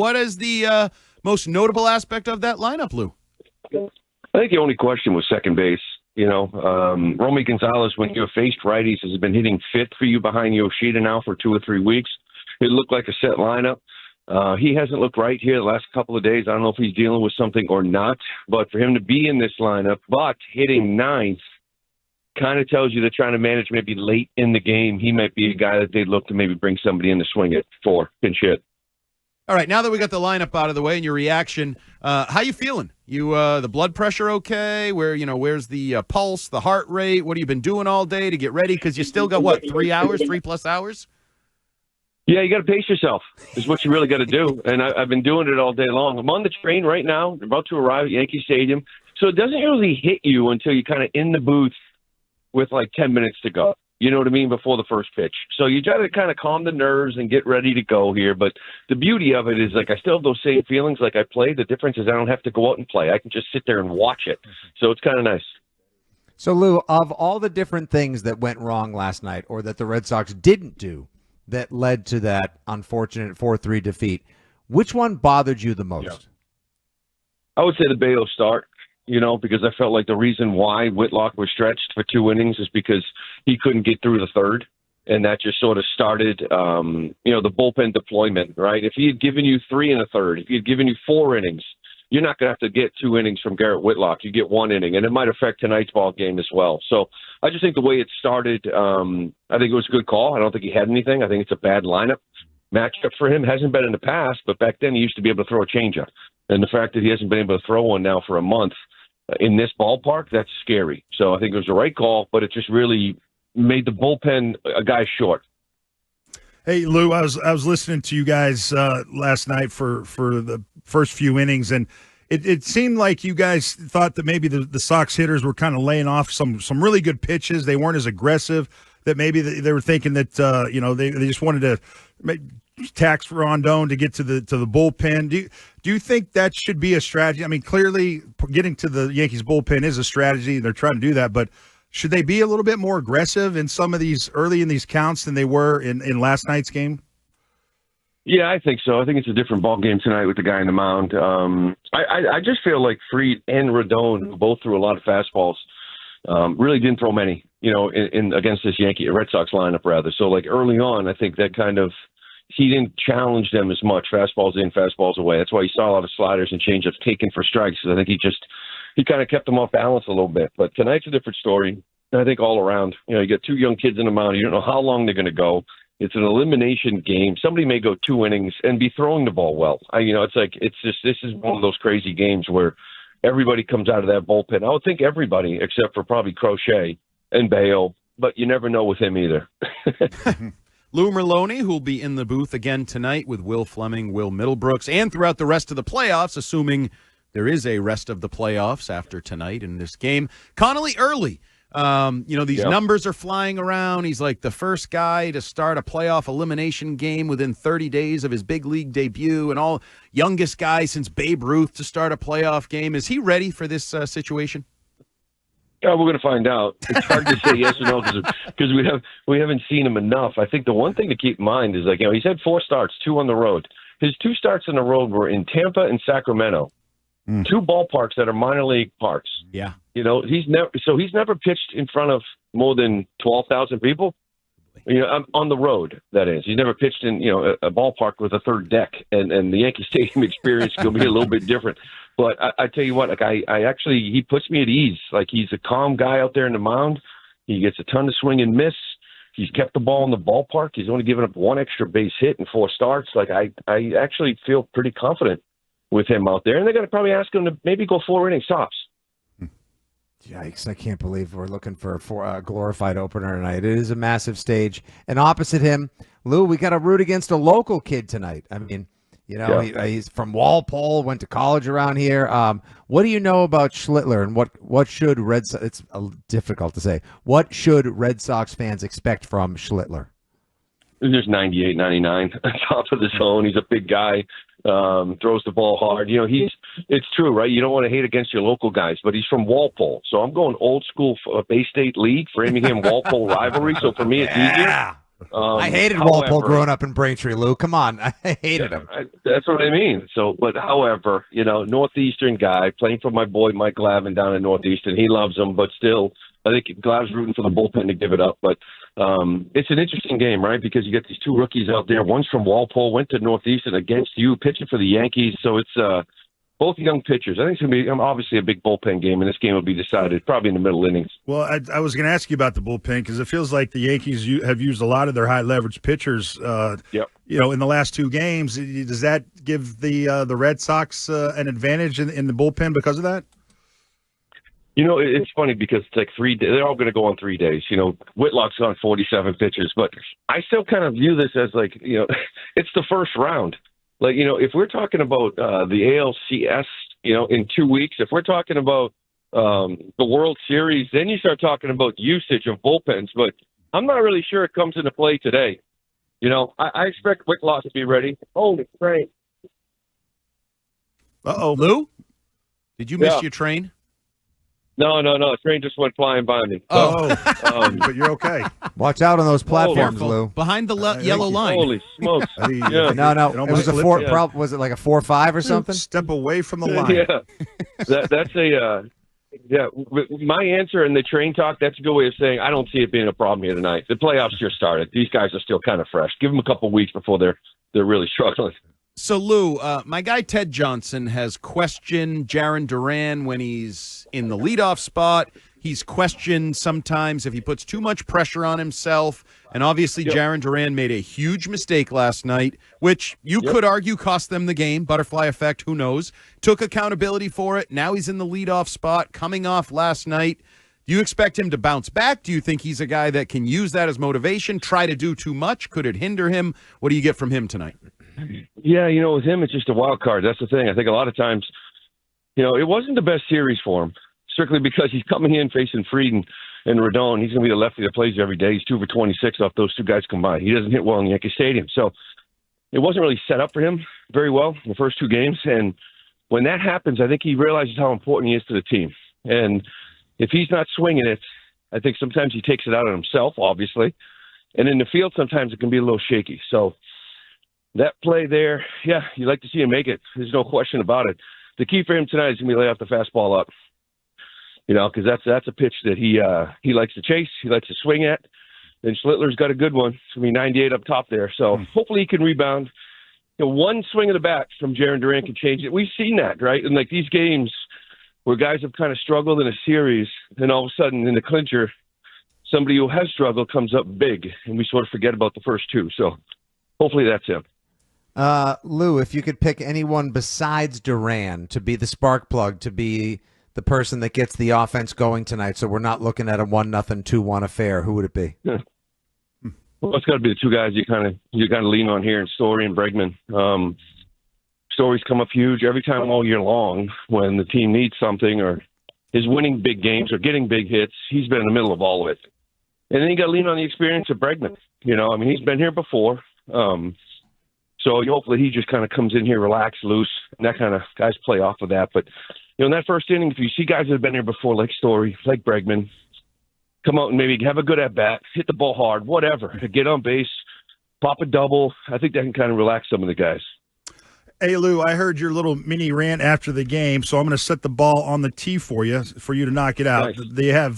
What is the most notable aspect of that lineup, Lou? I think the only question was second base. Romy Gonzalez, when you have faced righties, has been hitting fifth for you behind Yoshida now for 2 or 3 weeks. It looked like a set lineup. He hasn't looked right here the last couple of days. I don't know if he's dealing with something or not, but for him to be in this lineup, but hitting ninth, kind of tells you they're trying to manage maybe late in the game. He might be a guy that they'd look to maybe bring somebody in to swing it for pinch hit. All right, now that we got the lineup out of the way and your reaction, how you feeling? You the blood pressure okay? Where's the pulse, the heart rate? What have you been doing all day to get ready? Because you still got, 3+ hours? Yeah, you got to pace yourself is what you really got to do. And I've been doing it all day long. I'm on the train right now, about to arrive at Yankee Stadium. So it doesn't really hit you until you're kind of in the booth with like 10 minutes to go. You know what I mean? Before the first pitch. So you try to kind of calm the nerves and get ready to go here. But the beauty of it is, like, I still have those same feelings like I play. The difference is I don't have to go out and play. I can just sit there and watch it. So it's kind of nice. So, Lou, of all the different things that went wrong last night or that the Red Sox didn't do that led to that unfortunate 4-3 defeat, which one bothered you the most? Yeah. I would say the Bayo start. Because I felt like the reason why Whitlock was stretched for 2 innings is because he couldn't get through the third. And that just sort of started, the bullpen deployment, right? If he had given you 3 1/3, if he had given you 4 innings, you're not going to have to get 2 innings from Garrett Whitlock. You get 1 inning, and it might affect tonight's ball game as well. So I just think the way it started, I think it was a good call. I don't think he had anything. I think it's a bad lineup matchup for him. Hasn't been in the past, but back then he used to be able to throw a changeup. And the fact that he hasn't been able to throw one now for a month in this ballpark, that's scary. So I think it was the right call, but it just really made the bullpen a guy short. Hey, Lou, I was listening to you guys last night for the first few innings, and it seemed like you guys thought that maybe the Sox hitters were kind of laying off some really good pitches. They weren't as aggressive, that maybe they were thinking that, they just wanted to tax Rondon to get to the bullpen. Do you think that should be a strategy? I mean, clearly getting to the Yankees bullpen is a strategy. They're trying to do that, but should they be a little bit more aggressive in some of these early in these counts than they were in last night's game? Yeah, I think so. I think it's a different ball game tonight with the guy in the mound. I just feel like Fried and Rodon, who both threw a lot of fastballs, really didn't throw many, in against this Red Sox lineup rather. So like early on, I think that kind of, he didn't challenge them as much. Fastballs in, fastballs away. That's why you saw a lot of sliders and changeups taken for strikes. I think he kind of kept them off balance a little bit. But tonight's a different story. I think all around, you got 2 young kids in the mound. You don't know how long they're going to go. It's an elimination game. Somebody may go 2 innings and be throwing the ball well. This is one of those crazy games where everybody comes out of that bullpen. I would think everybody except for probably Crochet and Bayo, but you never know with him either. Lou Merloni, who will be in the booth again tonight with Will Fleming, Will Middlebrooks, and throughout the rest of the playoffs, assuming there is a rest of the playoffs after tonight in this game. Connolly Early, these numbers are flying around. He's like the first guy to start a playoff elimination game within 30 days of his big league debut, and youngest guy since Babe Ruth to start a playoff game. Is he ready for this situation? Yeah, we're going to find out. It's hard to say yes or no because we haven't seen him enough. I think the one thing to keep in mind is he's had 4 starts, 2 on the road. His 2 starts on the road were in Tampa and Sacramento, 2 ballparks that are minor league parks. Yeah, he's never pitched in front of more than 12,000 people. On the road, that is. He's never pitched in a ballpark with a third deck, and the Yankee Stadium experience is going to be a little bit different. But I tell you what, he puts me at ease. Like, he's a calm guy out there in the mound. He gets a ton of swing and miss. He's kept the ball in the ballpark. He's only given up 1 extra base hit in 4 starts. I actually feel pretty confident with him out there. And they're going to probably ask him to maybe go 4 innings tops. Yikes, I can't believe we're looking for a glorified opener tonight. It is a massive stage. And opposite him, Lou, we got to root against a local kid tonight. I mean, he's from Walpole, went to college around here. What do you know about Schlittler, and what should it's difficult to say. What should Red Sox fans expect from Schlittler? There's 98, 99 on top of the zone. He's a big guy, throws the ball hard. It's true, right? You don't want to hate against your local guys, but he's from Walpole. So I'm going old school Bay State League, Framingham Walpole rivalry. So for me, it's easier. I hated Walpole growing up in Braintree, Lou. Come on. I hated him. That's what I mean. So, but however, Northeastern guy playing for my boy Mike Glavin down in Northeastern. He loves him, but still, I think Glav's rooting for the bullpen to give it up. But it's an interesting game, right? Because you get these two rookies out there. One's from Walpole, went to Northeastern against you, pitching for the Yankees. So it's both young pitchers. I think it's going to be obviously a big bullpen game, and this game will be decided probably in the middle innings. Well, I was going to ask you about the bullpen because it feels like the Yankees have used a lot of their high leverage pitchers. Yep. In the last two games, does that give the Red Sox an advantage in the bullpen because of that? It's funny because it's like 3 days. They're all going to go on 3 days. Whitlock's on 47 pitches, but I still kind of view this as like, it's the first round. Like, if we're talking about the ALCS, in 2 weeks, if we're talking about the World Series, then you start talking about usage of bullpens. But I'm not really sure it comes into play today. I expect Whitlock to be ready. Holy train. Uh-oh. Lou? Did you miss your train? No. A train just went flying by me. But you're okay. Watch out on those platforms, Lou. Behind the yellow line. Holy smokes. No. It was a 4. Was it like a 4-5 or something? Step away from the line. Yeah. That's a my answer in the train talk, that's a good way of saying I don't see it being a problem here tonight. The playoffs just started. These guys are still kind of fresh. Give them a couple of weeks before they're really struggling. So, Lou, my guy Ted Johnson has questioned Jiren Durant when he's in the leadoff spot. He's questioned sometimes if he puts too much pressure on himself. And obviously, Jiren Durant made a huge mistake last night, which you could argue cost them the game. Butterfly effect, who knows? Took accountability for it. Now he's in the leadoff spot, coming off last night. Do you expect him to bounce back? Do you think he's a guy that can use that as motivation, try to do too much? Could it hinder him? What do you get from him tonight? Yeah, with him, it's just a wild card. That's the thing. I think a lot of times, it wasn't the best series for him, strictly because he's coming in facing Fried and Rodon. He's going to be the lefty that plays every day. He's 2 for 26 off those two guys combined. He doesn't hit well in Yankee Stadium. So it wasn't really set up for him very well in the first two games. And when that happens, I think he realizes how important he is to the team. And if he's not swinging it, I think sometimes he takes it out on himself, obviously. And in the field, sometimes it can be a little shaky. So that play there, you'd like to see him make it. There's no question about it. The key for him tonight is going to be lay off the fastball up, because that's a pitch that he likes to chase. He likes to swing at. And Schlittler's got a good one. It's going to be 98 up top there. So hopefully he can rebound. One swing of the bat from Jiren Durant can change it. We've seen that, right? And like these games where guys have kind of struggled in a series, and all of a sudden in the clincher, somebody who has struggled comes up big, and we sort of forget about the first two. So hopefully that's him. Lou, if you could pick anyone besides Duran to be the spark plug, to be the person that gets the offense going tonight, so we're not looking at a 1-0, 2-1 affair, who would it be? Well, it's got to be the two guys you kind of lean on here in Story and Bregman. Story's come up huge every time all year long when the team needs something or is winning big games or getting big hits. He's been in the middle of all of it. And then you got to lean on the experience of Bregman. He's been here before. So hopefully he just kind of comes in here, relaxed, loose, and that kind of guys play off of that. But, in that first inning, if you see guys that have been here before, like Story, like Bregman, come out and maybe have a good at-bat, hit the ball hard, whatever, get on base, pop a double. I think that can kind of relax some of the guys. Hey, Lou, I heard your little mini rant after the game, so I'm going to set the ball on the tee for you to knock it out. Nice. They have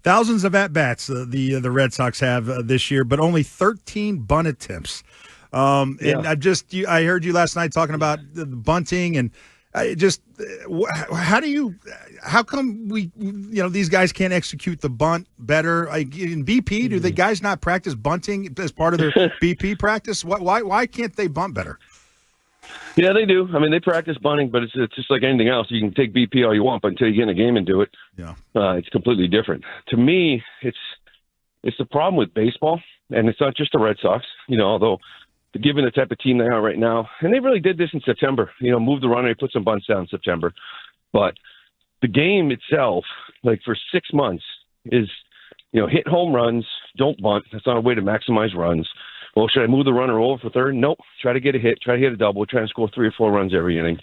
thousands of at-bats, the Red Sox have this year, but only 13 bunt attempts. And I heard you last night talking about the bunting, and how come these guys can't execute the bunt better? Like in BP, do the guys not practice bunting as part of their BP practice? Why can't they bunt better? Yeah, they do. I mean, they practice bunting, but it's just like anything else. You can take BP all you want, but until you get in a game and do it, it's completely different. To me, it's the problem with baseball, and it's not just the Red Sox, although given the type of team they are right now, and they really did this in September, move the runner, put some bunts down in September. But the game itself, like for 6 months, is, hit home runs, don't bunt. That's not a way to maximize runs. Well, should I move the runner over for third? Nope. Try to get a hit, try to hit a double, try to score 3 or 4 runs every inning.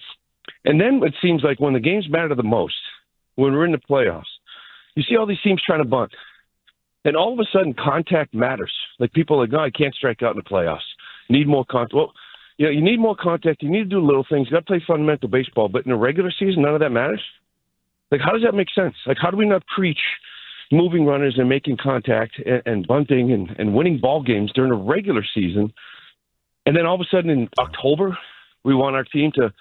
And then it seems like when the games matter the most, when we're in the playoffs, you see all these teams trying to bunt. And all of a sudden, contact matters. Like, people are like, no, I can't strike out in the playoffs. Need more contact. Well, you need more contact. You need to do little things. You got to play fundamental baseball. But in the regular season, none of that matters. Like, how does that make sense? Like, how do we not preach moving runners and making contact and bunting and winning ball games during the regular season? And then all of a sudden in October, we want our team to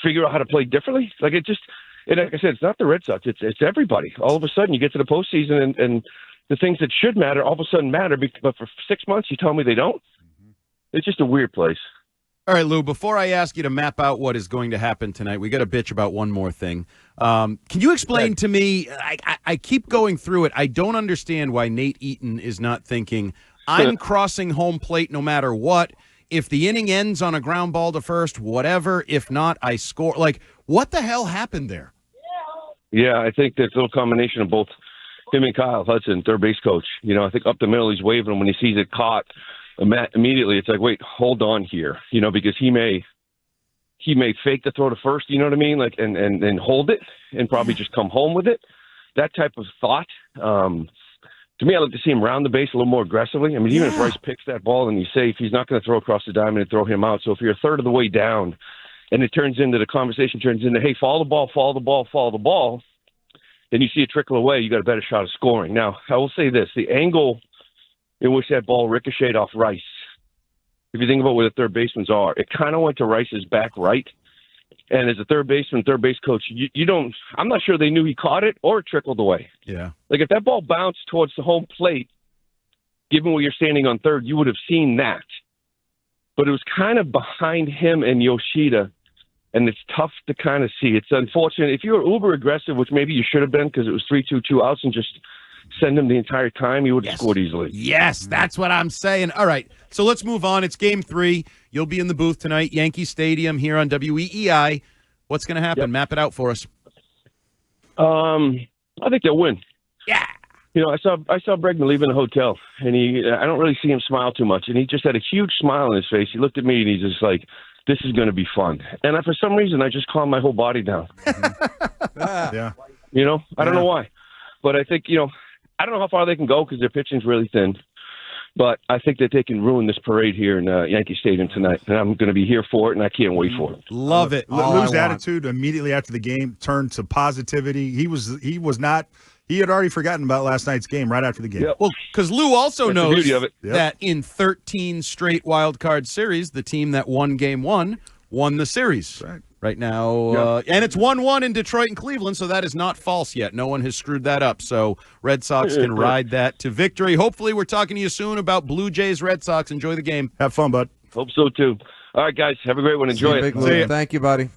figure out how to play differently? Like, it just – and like I said, it's not the Red Sox. It's everybody. All of a sudden, you get to the postseason and the things that should matter all of a sudden matter, but for 6 months you tell me they don't? It's just a weird place. All right, Lou, before I ask you to map out what is going to happen tonight, we got to bitch about one more thing. Can you explain to me, I keep going through it, I don't understand why Nate Eaton is not thinking, I'm crossing home plate no matter what. If the inning ends on a ground ball to first, whatever. If not, I score. Like, what the hell happened there? Yeah, I think that's a little combination of both him and Kyle Hudson, third base coach. You know, I think up the middle he's waving him when he sees it caught. Immediately it's like, wait, hold on here, you know, because he may fake the throw to first, you know what I mean, like and hold it and probably just come home with it. That type of thought. To me, I like to see him round the base a little more aggressively. I mean, even if Rice picks that ball and he's safe, he's not going to throw across the diamond and throw him out. So if you're a third of the way down and the conversation turns into, hey, follow the ball, then you see it trickle away, you got a better shot of scoring. Now, I will say this, the angle in which that ball ricocheted off Rice, if you think about where the third basemans are, it kind of went to Rice's back right. And as a third baseman, third base coach, I'm not sure they knew he caught it or it trickled away. Yeah. Like, if that ball bounced towards the home plate, given where you're standing on third, you would have seen that. But it was kind of behind him and Yoshida, and it's tough to kind of see. It's unfortunate. If you were uber aggressive, which maybe you should have been because it was 3-2, 2 outs, and just send him the entire time, you would have scored easily. Yes, that's what I'm saying. All right, so let's move on. It's Game 3. You'll be in the booth tonight, Yankee Stadium here on WEEI. What's going to happen? Yep. Map it out for us. I think they'll win. Yeah. You know, I saw Bregman leaving the hotel, and I don't really see him smile too much, and he just had a huge smile on his face. He looked at me, and he's just like, this is going to be fun. And for some reason, I just calmed my whole body down. Yeah. You know, I don't know why. But I think, you know, I don't know how far they can go because their pitching's really thin. But I think that they can ruin this parade here in Yankee Stadium tonight. And I'm going to be here for it, and I can't wait for it. Love it. Lou's attitude immediately after the game turned to positivity. He had already forgotten about last night's game right after the game. Yep. Well, because Lou also That's the knows beauty of it. that in 13 straight wild card series, the team that won Game 1 won the series. Right now, and it's 1-1 in Detroit and Cleveland, so that is not false yet. No one has screwed that up, so Red Sox can ride that to victory. Hopefully, we're talking to you soon about Blue Jays, Red Sox. Enjoy the game. Have fun, bud. Hope so, too. All right, guys. Have a great one. Enjoy it. Big Lou. Thank you, buddy.